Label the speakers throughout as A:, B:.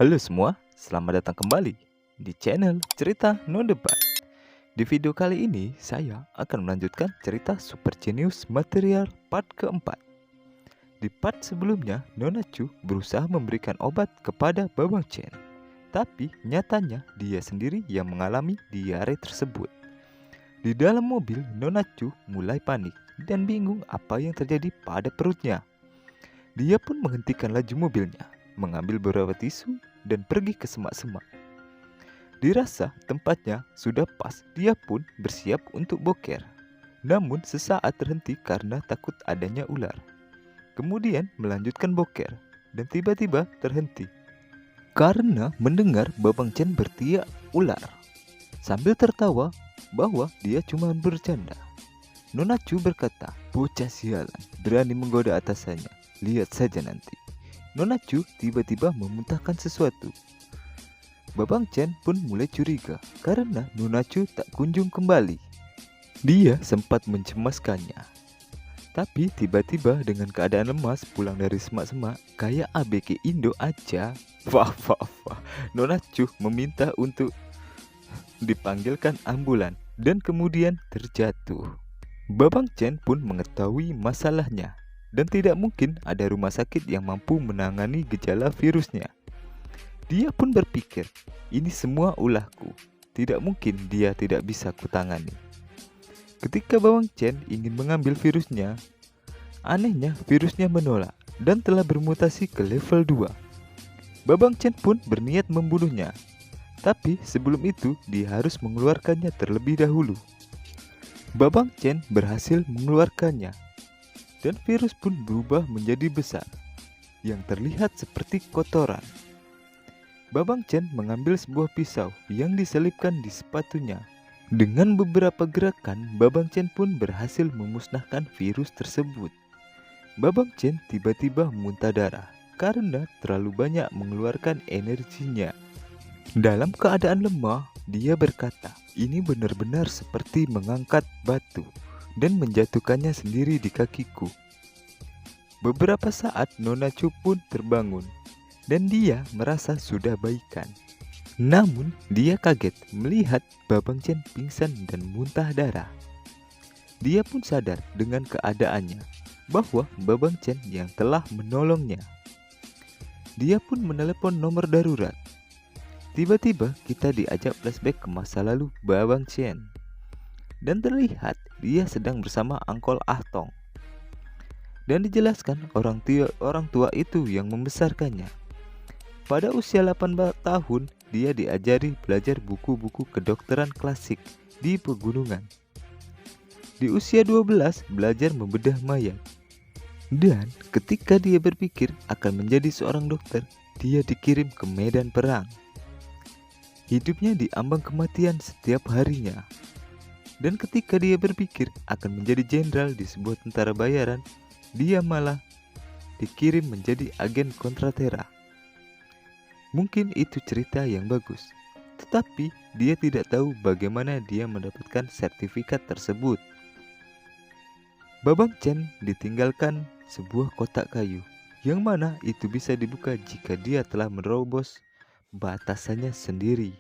A: Halo semua, selamat datang kembali di channel Cerita No Debat. Di video kali ini, saya akan melanjutkan cerita Super Genius Material part keempat. Di part sebelumnya, Nona Chu berusaha memberikan obat kepada Babang Chen. Tapi nyatanya dia sendiri yang mengalami diare tersebut. Di dalam mobil, Nona Chu mulai panik dan bingung apa yang terjadi pada perutnya. Dia pun menghentikan laju mobilnya, mengambil beberapa tisu dan pergi ke semak-semak. Dirasa tempatnya sudah pas, dia pun bersiap untuk boker. Namun sesaat terhenti karena takut adanya ular. Kemudian melanjutkan boker dan tiba-tiba terhenti karena mendengar Babang Chen berteriak ular. Sambil tertawa bahwa dia cuma bercanda, Nona Chu berkata, "Bocah sialan, berani menggoda atasannya. Lihat saja nanti." Nona Chu tiba-tiba memuntahkan sesuatu. Babang Chen pun mulai curiga karena Nona Chu tak kunjung kembali. Dia sempat mencemaskannya. Tapi tiba-tiba dengan keadaan lemas pulang dari semak-semak kayak ABG Indo aja. Wah. Nona Chu meminta untuk dipanggilkan ambulan dan kemudian terjatuh. Babang Chen pun mengetahui masalahnya. Dan tidak mungkin ada rumah sakit yang mampu menangani gejala virusnya. Dia pun berpikir, ini semua ulahku. Tidak mungkin dia tidak bisa kutangani. Ketika Babang Chen ingin mengambil virusnya, anehnya virusnya menolak dan telah bermutasi ke level 2. Babang Chen pun berniat membunuhnya. Tapi sebelum itu dia harus mengeluarkannya terlebih dahulu. Babang Chen berhasil mengeluarkannya. Dan virus pun berubah menjadi besar, yang terlihat seperti kotoran. Babang Chen mengambil sebuah pisau yang diselipkan di sepatunya. Dengan beberapa gerakan, Babang Chen pun berhasil memusnahkan virus tersebut. Babang Chen tiba-tiba muntah darah karena terlalu banyak mengeluarkan energinya. Dalam keadaan lemah, dia berkata, "Ini benar-benar seperti mengangkat batu dan menjatuhkannya sendiri di kakiku." Beberapa saat Nona Chu pun terbangun dan dia merasa sudah baikan. Namun dia kaget melihat Babang Chen pingsan dan muntah darah. Dia pun sadar dengan keadaannya bahwa Babang Chen yang telah menolongnya. Dia pun menelepon nomor darurat. Tiba-tiba kita diajak flashback ke masa lalu Babang Chen. Dan terlihat dia sedang bersama Angkol Ah Tong. Dan dijelaskan orang tua itu yang membesarkannya. Pada usia 18 tahun, dia diajari belajar buku-buku kedokteran klasik di pegunungan. Di usia 12, belajar membedah mayat. Dan ketika dia berpikir akan menjadi seorang dokter, dia dikirim ke medan perang. Hidupnya diambang kematian setiap harinya. Dan ketika dia berpikir akan menjadi jenderal di sebuah tentara bayaran, dia malah dikirim menjadi agen kontratera. Mungkin itu cerita yang bagus, tetapi dia tidak tahu bagaimana dia mendapatkan sertifikat tersebut. Babang Chen ditinggalkan sebuah kotak kayu, yang mana itu bisa dibuka jika dia telah menerobos batasannya sendiri.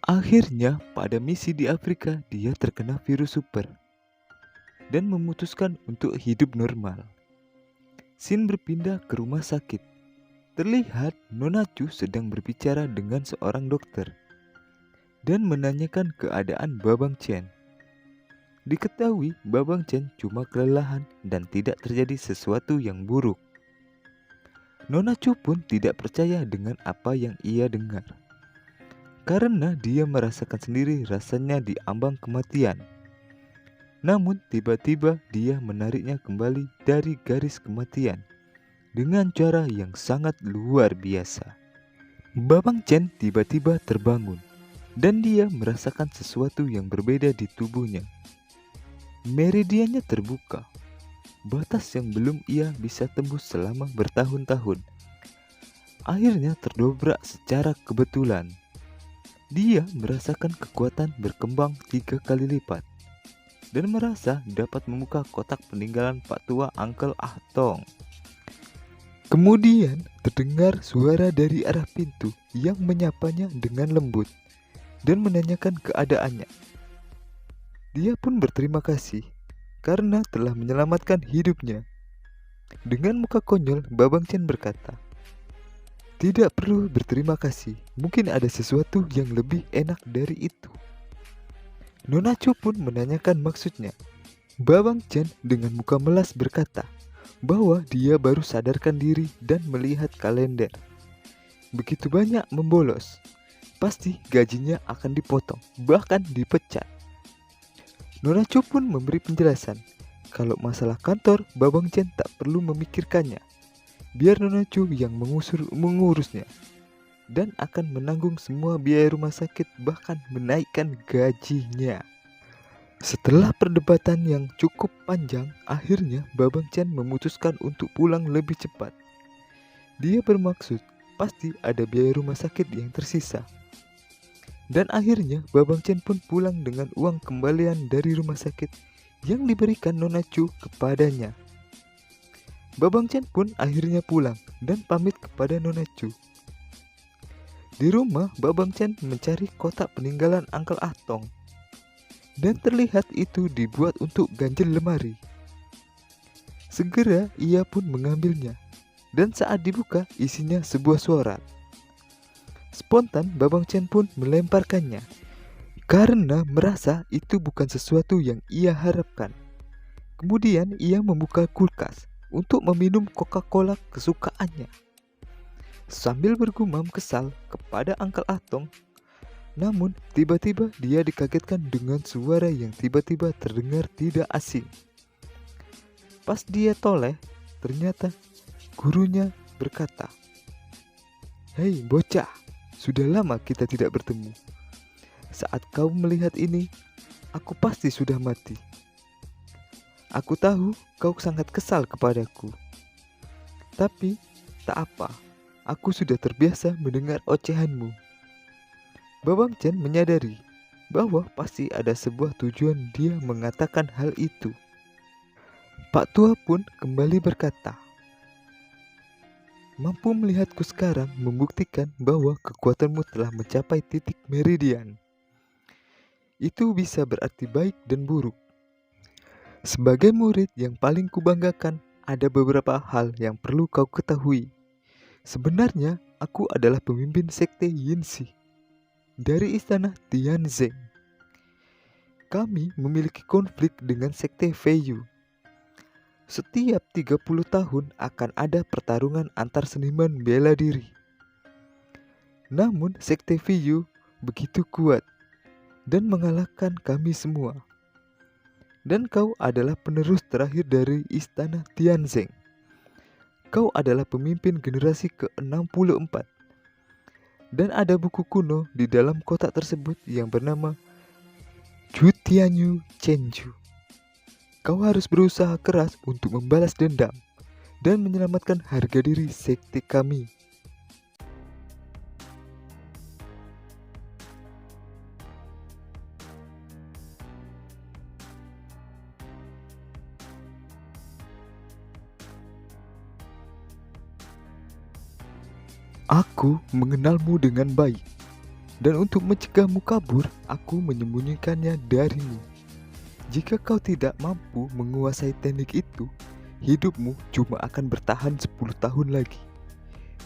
A: Akhirnya pada misi di Afrika dia terkena virus super dan memutuskan untuk hidup normal. Scene berpindah ke rumah sakit. Terlihat Nona Chu sedang berbicara dengan seorang dokter dan menanyakan keadaan Babang Chen. Diketahui Babang Chen cuma kelelahan dan tidak terjadi sesuatu yang buruk. Nona Chu pun tidak percaya dengan apa yang ia dengar, karena dia merasakan sendiri rasanya diambang kematian. Namun tiba-tiba dia menariknya kembali dari garis kematian dengan cara yang sangat luar biasa. Babang Chen tiba-tiba terbangun dan dia merasakan sesuatu yang berbeda di tubuhnya. Meridiannya terbuka, batas yang belum ia bisa tembus selama bertahun-tahun akhirnya terdobrak secara kebetulan. Dia merasakan kekuatan berkembang 3 kali lipat dan merasa dapat membuka kotak peninggalan Pak Tua Uncle Ah Tong. Kemudian terdengar suara dari arah pintu yang menyapanya dengan lembut dan menanyakan keadaannya. Dia pun berterima kasih karena telah menyelamatkan hidupnya. Dengan muka konyol, Babang Chen berkata, "Tidak perlu berterima kasih, mungkin ada sesuatu yang lebih enak dari itu." Nona Chu pun menanyakan maksudnya. Babang Chen dengan muka melas berkata bahwa dia baru sadarkan diri dan melihat kalender. Begitu banyak membolos, pasti gajinya akan dipotong, bahkan dipecat. Nona Chu pun memberi penjelasan, kalau masalah kantor, Babang Chen tak perlu memikirkannya. Biar Nona Chu yang mengurusnya dan akan menanggung semua biaya rumah sakit, bahkan menaikkan gajinya. Setelah perdebatan yang cukup panjang, akhirnya Babang Chen memutuskan untuk pulang lebih cepat. Dia bermaksud pasti ada biaya rumah sakit yang tersisa. Dan akhirnya Babang Chen pun pulang dengan uang kembalian dari rumah sakit yang diberikan Nona Chu kepadanya. Babang Chen pun akhirnya pulang dan pamit kepada Nona Chu. Di rumah, Babang Chen mencari kotak peninggalan Uncle Atong. Dan terlihat itu dibuat untuk ganjil lemari. Segera ia pun mengambilnya. Dan saat dibuka, isinya sebuah surat. Spontan Babang Chen pun melemparkannya karena merasa itu bukan sesuatu yang ia harapkan. Kemudian ia membuka kulkas untuk meminum Coca-Cola kesukaannya. Sambil bergumam kesal kepada Uncle Atong, namun tiba-tiba dia dikagetkan dengan suara yang tiba-tiba terdengar tidak asing. Pas dia toleh, ternyata gurunya berkata, "Hei bocah, sudah lama kita tidak bertemu. Saat kau melihat ini, aku pasti sudah mati. Aku tahu kau sangat kesal kepadaku. Tapi tak apa, aku sudah terbiasa mendengar ocehanmu." Babang Chen menyadari bahwa pasti ada sebuah tujuan dia mengatakan hal itu. Pak tua pun kembali berkata, "Mampu melihatku sekarang membuktikan bahwa kekuatanmu telah mencapai titik meridian. Itu bisa berarti baik dan buruk. Sebagai murid yang paling kubanggakan, ada beberapa hal yang perlu kau ketahui. Sebenarnya, aku adalah pemimpin sekte Yinsi dari istana Tianzeng. Kami memiliki konflik dengan sekte Feiyu. Setiap 30 tahun akan ada pertarungan antar seniman bela diri. Namun sekte Feiyu begitu kuat dan mengalahkan kami semua. Dan kau adalah penerus terakhir dari istana Tianzeng. Kau adalah pemimpin generasi ke-64. Dan ada buku kuno di dalam kotak tersebut yang bernama Jutianyu Chenju. Kau harus berusaha keras untuk membalas dendam dan menyelamatkan harga diri sekte kami." "Aku mengenalmu dengan baik, dan untuk mencegahmu kabur, aku menyembunyikannya darimu. Jika kau tidak mampu menguasai teknik itu, hidupmu cuma akan bertahan 10 tahun lagi."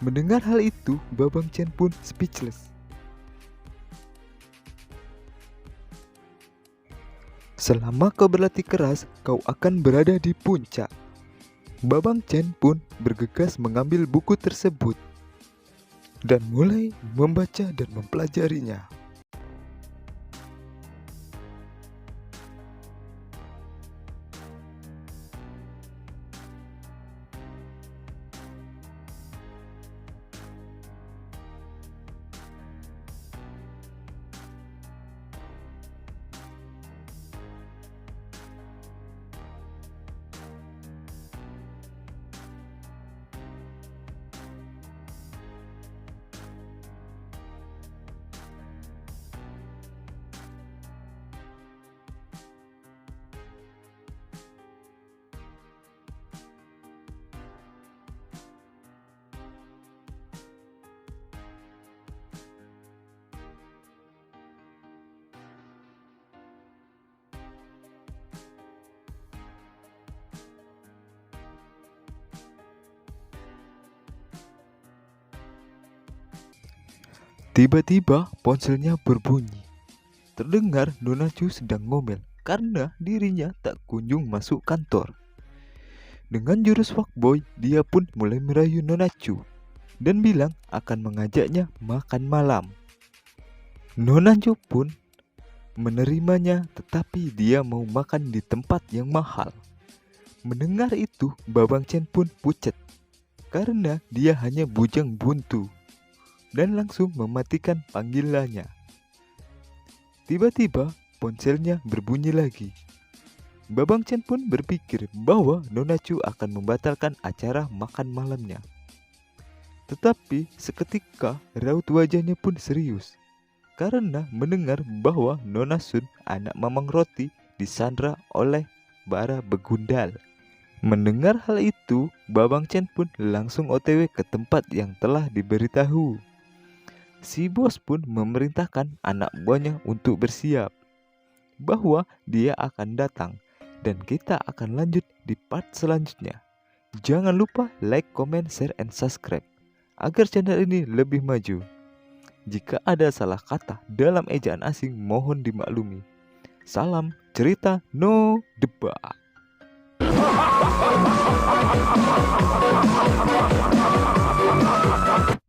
A: Mendengar hal itu, Babang Chen pun speechless. "Selama kau berlatih keras, kau akan berada di puncak." Babang Chen pun bergegas mengambil buku tersebut dan mulai membaca dan mempelajarinya. Tiba-tiba ponselnya berbunyi. Terdengar Nona Chu sedang ngomel karena dirinya tak kunjung masuk kantor. Dengan jurus fuckboy, dia pun mulai merayu Nona Chu dan bilang akan mengajaknya makan malam. Nona Chu pun menerimanya, tetapi dia mau makan di tempat yang mahal. Mendengar itu, Babang Chen pun pucat karena dia hanya bujang buntu dan langsung mematikan panggilannya. Tiba-tiba ponselnya berbunyi lagi. Babang Chen pun berpikir bahwa Nona Chu akan membatalkan acara makan malamnya. Tetapi seketika raut wajahnya pun serius karena mendengar bahwa Nona Sun, anak Mamang Roti, disandra oleh bara begundal. Mendengar hal itu, Babang Chen pun langsung OTW ke tempat yang telah diberitahu. Si bos pun memerintahkan anak buahnya untuk bersiap bahwa dia akan datang dan kita akan lanjut di part selanjutnya. Jangan lupa like, comment, share, and subscribe agar channel ini lebih maju. Jika ada salah kata dalam ejaan asing mohon dimaklumi. Salam cerita no debat.